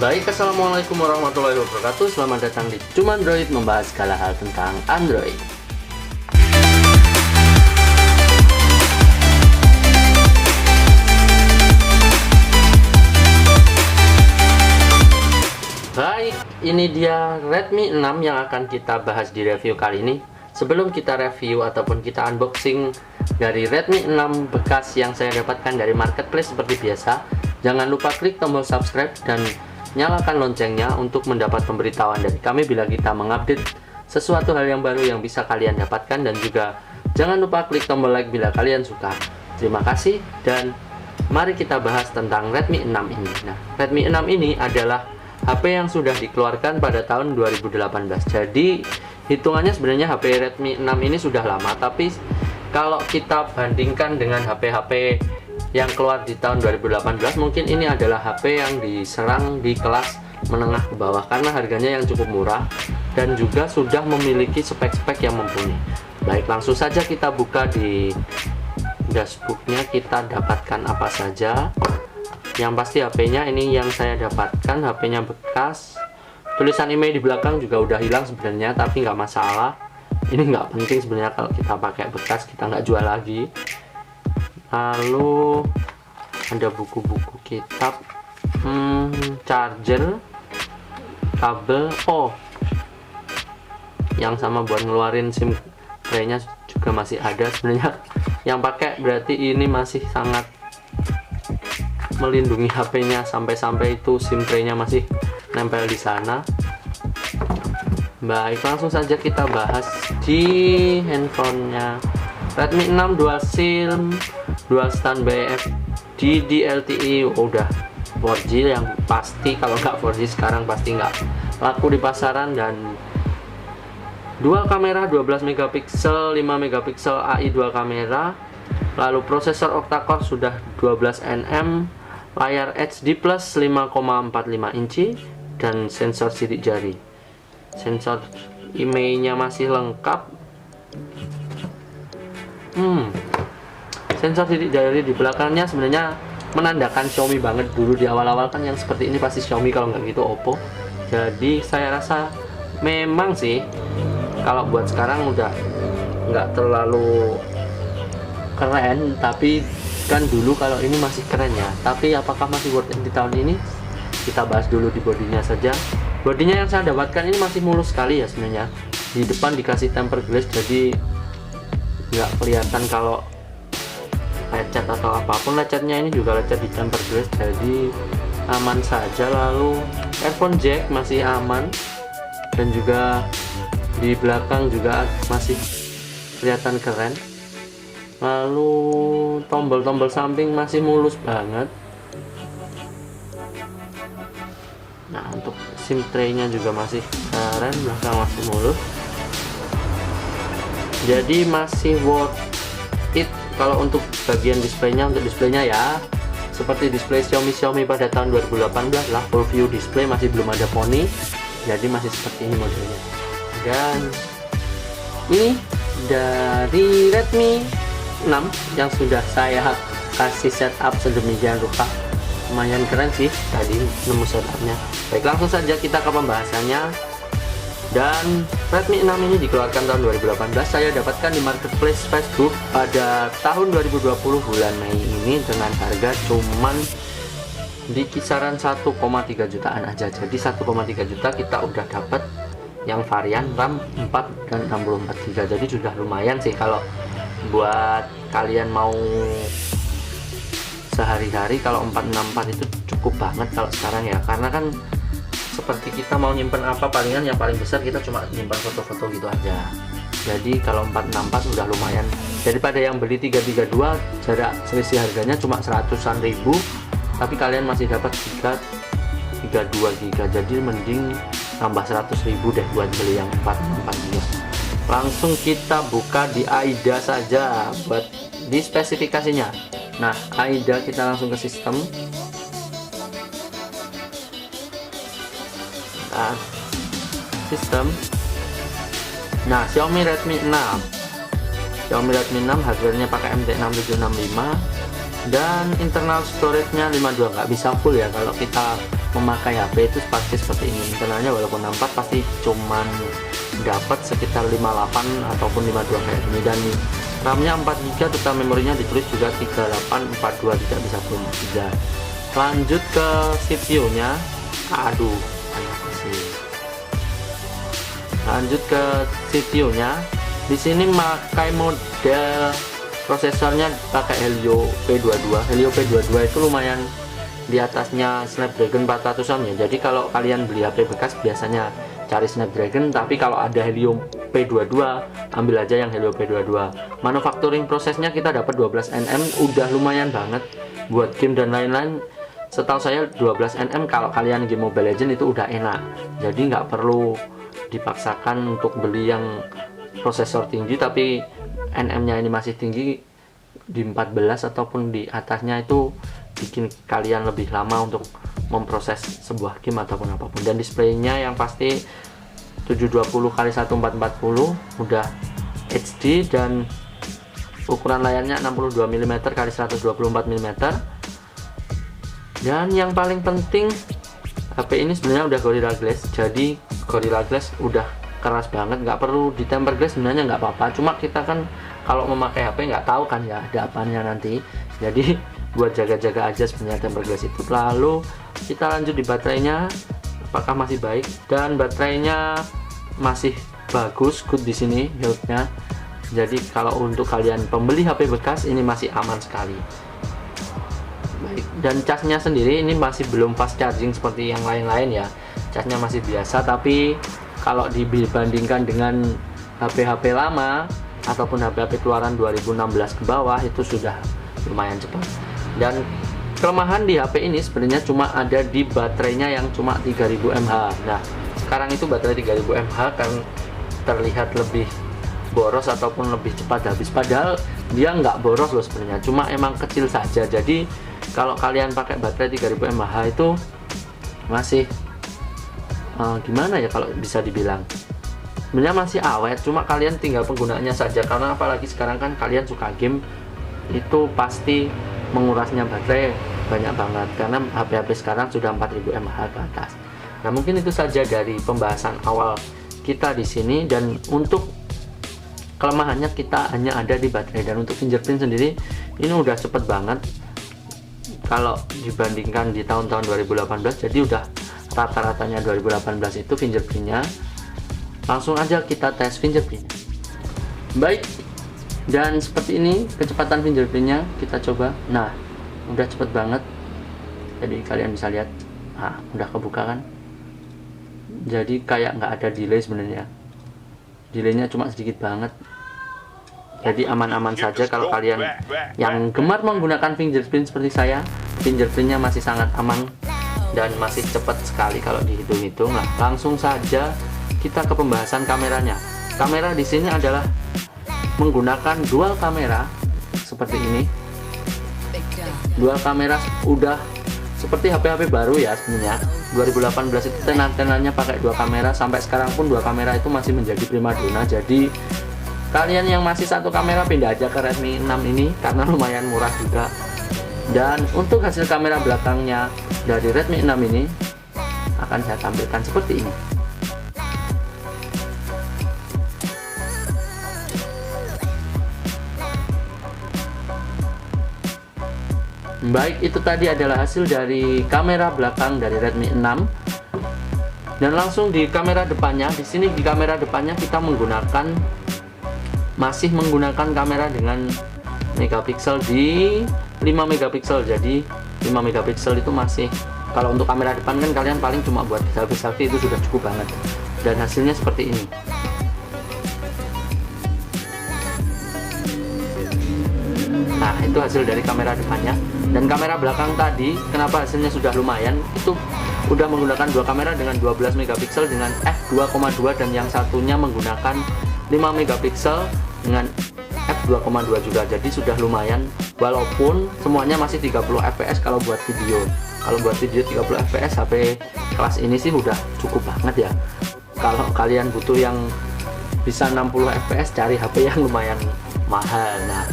Baik, assalamualaikum warahmatullahi wabarakatuh. Selamat datang di Cumandroid, membahas segala hal tentang Android. Baik, ini dia Redmi 6 yang akan kita bahas di review kali ini. Sebelum kita review ataupun kita unboxing dari Redmi 6 bekas yang saya dapatkan dari marketplace seperti biasa, jangan lupa klik tombol subscribe dan nyalakan loncengnya untuk mendapat pemberitahuan dari kami bila kita mengupdate sesuatu hal yang baru yang bisa kalian dapatkan, dan juga jangan lupa klik tombol like bila kalian suka. Terima kasih, dan mari kita bahas tentang Redmi 6 ini. Nah, Redmi 6 ini adalah HP yang sudah dikeluarkan pada tahun 2018. Jadi hitungannya sebenarnya HP Redmi 6 ini sudah lama, tapi kalau kita bandingkan dengan HP-HP yang keluar di tahun 2018, mungkin ini adalah HP yang diserang di kelas menengah ke bawah karena harganya yang cukup murah dan juga sudah memiliki spek-spek yang mumpuni. Baik, langsung saja kita buka di dashboardnya, kita dapatkan apa saja. Yang pasti HP-nya ini yang saya dapatkan, HP-nya bekas. Tulisan email di belakang juga udah hilang sebenarnya, tapi nggak masalah. Ini nggak penting sebenarnya, kalau kita pakai bekas kita nggak jual lagi. Lalu ada buku-buku, kitab, charger, kabel, yang sama buat ngeluarin SIM tray-nya juga masih ada sebenarnya. Yang pakai berarti ini masih sangat melindungi HP-nya, sampai-sampai itu SIM tray-nya masih nempel di sana. Baik, langsung saja kita bahas di handphonenya. Redmi 6 dual SIM, dual standby FDD LTE, udah 4G yang pasti. Kalau nggak 4G sekarang pasti nggak laku di pasaran. Dan dual kamera 12 megapiksel, 5 megapiksel AI dual kamera. Lalu prosesor octa-core sudah 12 nm, layar HD plus 5,45 inci, dan sensor sidik jari. Sensor IMEI-nya masih lengkap. Sensor sidik jari di belakangnya sebenarnya menandakan Xiaomi banget. Dulu di awal-awal kan yang seperti ini pasti Xiaomi, kalau nggak gitu Oppo. Jadi saya rasa memang sih kalau buat sekarang udah nggak terlalu keren, tapi kan dulu kalau ini masih keren ya. Tapi apakah masih worth it di tahun ini? Kita bahas dulu di bodinya saja. Bodinya yang saya dapatkan ini masih mulus sekali ya sebenarnya. Di depan dikasih tempered glass, jadi nggak kelihatan kalau lecet atau apapun. Lecetnya ini juga lecet di tempered glass, jadi aman saja. Lalu earphone jack masih aman, dan juga di belakang juga masih kelihatan keren. Lalu tombol-tombol samping masih mulus banget. Nah, untuk SIM tray-nya juga masih keren, belakang masih mulus. Jadi masih worth it. Kalau untuk bagian displaynya, untuk displaynya ya seperti display Xiaomi pada tahun 2018 lah, full view display, masih belum ada poni, jadi masih seperti ini modelnya. Dan ini dari Redmi 6 yang sudah saya kasih setup sedemikian rupa. Lumayan keren sih tadi nemu setupnya. Baik, langsung saja kita ke pembahasannya. Dan Redmi 6 ini dikeluarkan tahun 2018. Saya dapatkan di marketplace Facebook pada tahun 2020 bulan Mei ini dengan harga cuman di kisaran 1,3 jutaan aja. Jadi 1,3 juta kita udah dapat yang varian RAM 4 dan 64 GB. Jadi sudah lumayan sih kalau buat kalian mau sehari-hari. Kalau 464 itu cukup banget kalau sekarang ya, karena kan seperti kita mau nyimpen apa, palingan yang paling besar kita cuma nyimpan foto-foto gitu aja. Jadi kalau 464 udah lumayan. Daripada yang beli 332, jarak selisih harganya cuma 100-an ribu, tapi kalian masih dapat 32 GB. Jadi mending tambah 100 ribu deh buat beli yang 464 GB. Langsung kita buka di AIDA saja buat di spesifikasinya. Nah, AIDA kita langsung ke sistem. Nah, Xiaomi Redmi 6 hardware-nya pakai MT6765 dan internal storage-nya 52, nggak bisa full ya. Kalau kita memakai HP itu pasti seperti ini. Internalnya walaupun 64 pasti cuman dapat sekitar 58 ataupun 52 kayak gini, dan RAM-nya 4GB, total memorinya ditulis juga 3842, tidak bisa pun 3. Lanjut ke CPU-nya. Aduh, lanjut ke CPU-nya. Di sini pakai model prosesornya pakai Helio P22. Helio P22 itu lumayan di atasnya Snapdragon 400-an ya. Jadi kalau kalian beli HP bekas biasanya cari Snapdragon, tapi kalau ada Helio P22 ambil aja yang Helio P22. Manufacturing prosesnya kita dapat 12 nm, udah lumayan banget buat game dan lain-lain. Setahu saya 12 nm kalau kalian game Mobile Legends itu udah enak, jadi nggak perlu dipaksakan untuk beli yang prosesor tinggi tapi nm-nya ini masih tinggi di 14 ataupun di atasnya, itu bikin kalian lebih lama untuk memproses sebuah game ataupun apapun. Dan displaynya yang pasti 720x1440 udah HD, dan ukuran layarnya 62 mm x 124 mm. Dan yang paling penting, HP ini sebenarnya udah Gorilla Glass. Jadi Gorilla Glass udah keras banget, nggak perlu di tempered glass sebenarnya, nggak apa-apa. Cuma kita kan kalau memakai HP nggak tahu kan ya ada apanya nanti, jadi buat jaga-jaga aja sebenarnya tempered glass itu. Lalu kita lanjut di baterainya, apakah masih baik, dan baterainya masih bagus, good di sini health-nya. Jadi kalau untuk kalian pembeli HP bekas ini masih aman sekali. Baik, dan casnya sendiri ini masih belum fast charging seperti yang lain-lain ya. Casnya masih biasa, tapi kalau dibandingkan dengan HP-HP lama ataupun HP-HP keluaran 2016 ke bawah itu sudah lumayan cepat. Dan kelemahan di HP ini sebenarnya cuma ada di baterainya yang cuma 3000 mAh. Nah, sekarang itu baterai 3000 mAh kan terlihat lebih boros ataupun lebih cepat habis, padahal dia nggak boros loh sebenarnya, cuma emang kecil saja. Jadi kalau kalian pakai baterai 3000 mAh itu masih gimana ya, kalau bisa dibilang sebenarnya masih awet, cuma kalian tinggal penggunaannya saja. Karena apalagi sekarang kan kalian suka game, itu pasti mengurasnya baterai banyak banget karena HP-HP sekarang sudah 4000 mAh ke atas. Nah, mungkin itu saja dari pembahasan awal kita di sini. Dan untuk kelemahannya kita hanya ada di baterai, dan untuk fingerprint sendiri ini udah cepet banget kalau dibandingkan di tahun-tahun 2018. Jadi udah rata-ratanya 2018 itu fingerprintnya. Langsung aja kita tes fingerprintnya. Baik, dan seperti ini kecepatan fingerprintnya, kita coba. Nah, udah cepet banget, jadi kalian bisa lihat, udah kebuka kan. Jadi kayak nggak ada delay sebenarnya, delaynya cuma sedikit banget. Jadi aman-aman saja kalau kalian yang gemar menggunakan fingerprint seperti saya. Fingerprintnya masih sangat aman dan masih cepat sekali kalau dihitung-hitung. Nah, langsung saja kita ke pembahasan kameranya. Kamera di sini adalah menggunakan dual kamera seperti ini. Dual kamera udah seperti HP-HP baru ya sebenarnya. 2018 itu tenar-tenarnya pakai dua kamera, sampai sekarang pun dua kamera itu masih menjadi primadona. Jadi kalian yang masih satu kamera pindah aja ke Redmi 6 ini karena lumayan murah juga. Dan untuk hasil kamera belakangnya dari Redmi 6 ini akan saya tampilkan seperti ini. Baik, itu tadi adalah hasil dari kamera belakang dari Redmi 6. Dan langsung di kamera depannya, di sini di kamera depannya kita masih menggunakan kamera dengan megapiksel di 5 megapiksel. Jadi 5 megapiksel itu masih, kalau untuk kamera depan kan kalian paling cuma buat selfie itu sudah cukup banget. Dan hasilnya seperti ini. Nah, itu hasil dari kamera depannya. Dan kamera belakang tadi, kenapa hasilnya sudah lumayan, itu udah menggunakan dua kamera dengan 12 megapiksel dengan f2,2, dan yang satunya menggunakan 5 megapiksel dengan f2,2 juga. Jadi sudah lumayan, walaupun semuanya masih 30 fps kalau buat video. Kalau buat video 30 fps HP kelas ini sih udah cukup banget ya. Kalau kalian butuh yang bisa 60 fps, cari HP yang lumayan mahal. Nah,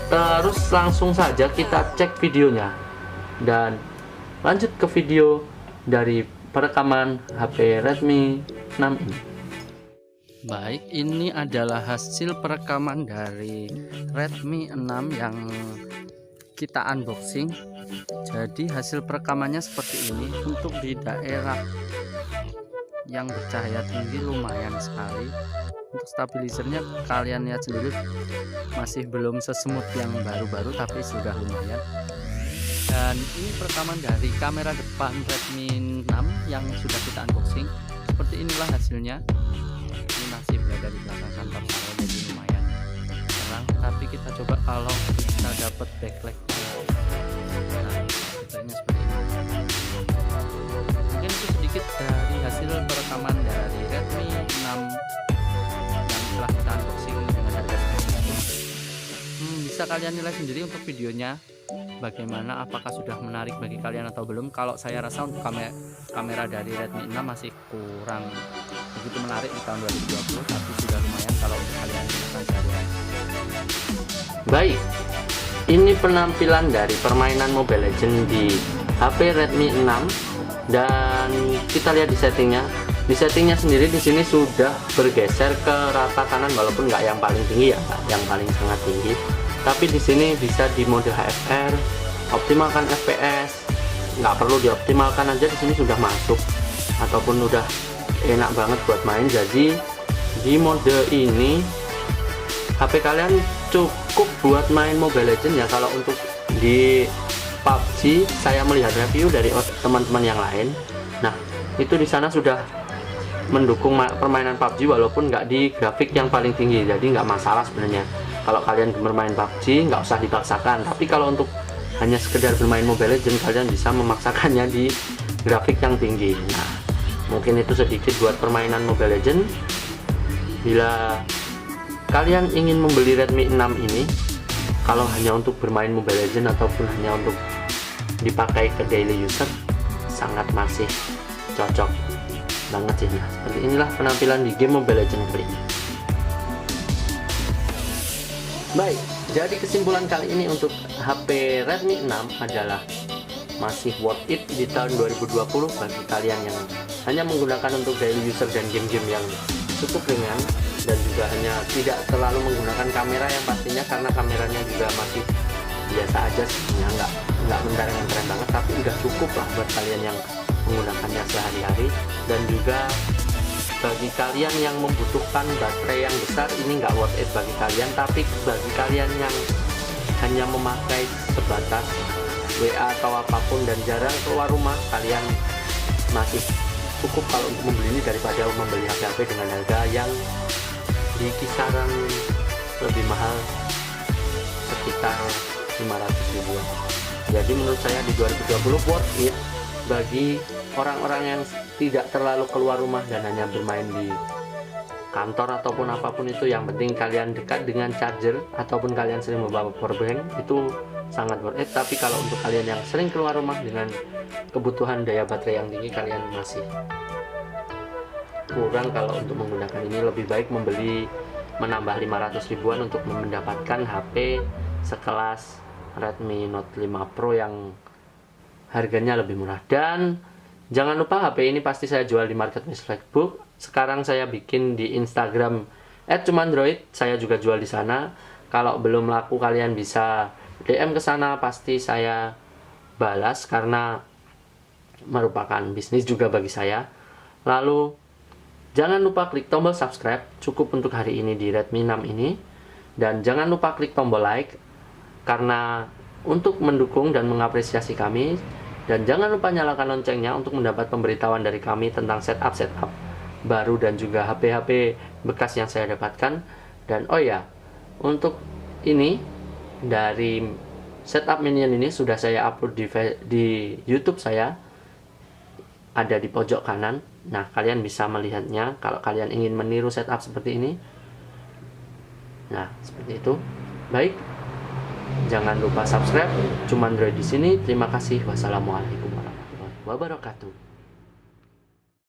terus langsung saja kita cek videonya dan lanjut ke video dari perekaman HP Redmi 6 ini. Baik, ini adalah hasil perekaman dari Redmi 6 yang kita unboxing. Jadi hasil perekamannya seperti ini. Untuk di daerah yang bercahaya tinggi lumayan sekali. Untuk stabilizernya kalian lihat sendiri, masih belum sesmooth yang baru-baru, tapi sudah lumayan. Dan ini perekaman dari kamera depan Redmi 6 yang sudah kita unboxing. Seperti inilah hasilnya. Ini masih berada di belakang kantor saya, jadi lumayan terang. Tapi kita coba kalau kita dapat backlight. Nah, backlightnya seperti ini. Mungkin itu sedikit dari hasil perekaman dari Redmi 6 yang telah kita unboxing dengan harga segitu. Bisa kalian nilai sendiri untuk videonya, bagaimana, apakah sudah menarik bagi kalian atau belum. Kalau saya rasa untuk kamera dari Redmi 6 masih kurang begitu menarik di tahun 2020, tapi sudah lumayan kalau untuk kalian gunakan sehari-hari. Baik, ini penampilan dari permainan Mobile Legends di HP Redmi 6, dan kita lihat di settingnya. Di settingnya sendiri di sini sudah bergeser ke rata kanan, walaupun nggak yang paling tinggi ya, yang paling sangat tinggi. Tapi di sini bisa di mode HFR, optimalkan FPS, nggak perlu dioptimalkan aja di sini sudah masuk, ataupun udah enak banget buat main. Jadi di mode ini HP kalian cukup buat main Mobile Legends ya. Kalau untuk di PUBG saya melihat review dari teman-teman yang lain, nah itu di sana sudah mendukung permainan PUBG walaupun nggak di grafik yang paling tinggi, jadi nggak masalah sebenarnya. Kalau kalian bermain PUBG nggak usah dipaksakan, tapi kalau untuk hanya sekedar bermain Mobile Legends kalian bisa memaksakannya di grafik yang tinggi. Nah, mungkin itu sedikit buat permainan Mobile Legends. Bila kalian ingin membeli Redmi 6 ini, kalau hanya untuk bermain Mobile Legends ataupun hanya untuk dipakai ke daily user, sangat masih cocok banget sih. Nah, seperti inilah penampilan di game Mobile Legends kali ini. Baik, jadi kesimpulan kali ini untuk HP Redmi 6 adalah masih worth it di tahun 2020 bagi kalian yang hanya menggunakan untuk daily user dan game-game yang cukup ringan, dan juga hanya tidak terlalu menggunakan kamera yang pastinya, karena kameranya juga masih biasa aja sebenarnya, nggak keren banget, tapi udah cukup lah buat kalian yang menggunakannya sehari-hari. Dan juga bagi kalian yang membutuhkan baterai yang besar, ini nggak worth it bagi kalian. Tapi bagi kalian yang hanya memakai sebatas WA atau apapun dan jarang keluar rumah, kalian masih cukup kalau untuk membeli ini daripada membeli HP dengan harga yang di kisaran lebih mahal, sekitar 500 ribuan. Jadi menurut saya di 2020 worth it bagi orang-orang yang tidak terlalu keluar rumah dan hanya bermain di kantor ataupun apapun itu. Yang penting kalian dekat dengan charger ataupun kalian sering membawa powerbank, itu sangat worth it. Tapi kalau untuk kalian yang sering keluar rumah dengan kebutuhan daya baterai yang tinggi, kalian masih kurang kalau untuk menggunakan ini. Lebih baik menambah 500 ribuan untuk mendapatkan HP sekelas Redmi Note 5 Pro yang harganya lebih murah. Dan jangan lupa HP ini pasti saya jual di marketplace Flexbook. Sekarang saya bikin di Instagram @cumandroid, saya juga jual di sana. Kalau belum laku kalian bisa DM ke sana, pasti saya balas karena merupakan bisnis juga bagi saya. Lalu jangan lupa klik tombol subscribe, cukup untuk hari ini di Redmi 6 ini. Dan jangan lupa klik tombol like karena untuk mendukung dan mengapresiasi kami. Dan jangan lupa nyalakan loncengnya untuk mendapat pemberitahuan dari kami tentang setup baru dan juga HP-HP bekas yang saya dapatkan. Dan oh ya, untuk ini dari setup minion ini sudah saya upload di YouTube saya, ada di pojok kanan. Nah, kalian bisa melihatnya kalau kalian ingin meniru setup seperti ini. Nah, seperti itu. Baik, jangan lupa subscribe. Cumandroid di sini. Terima kasih. Wassalamualaikum warahmatullahi wabarakatuh.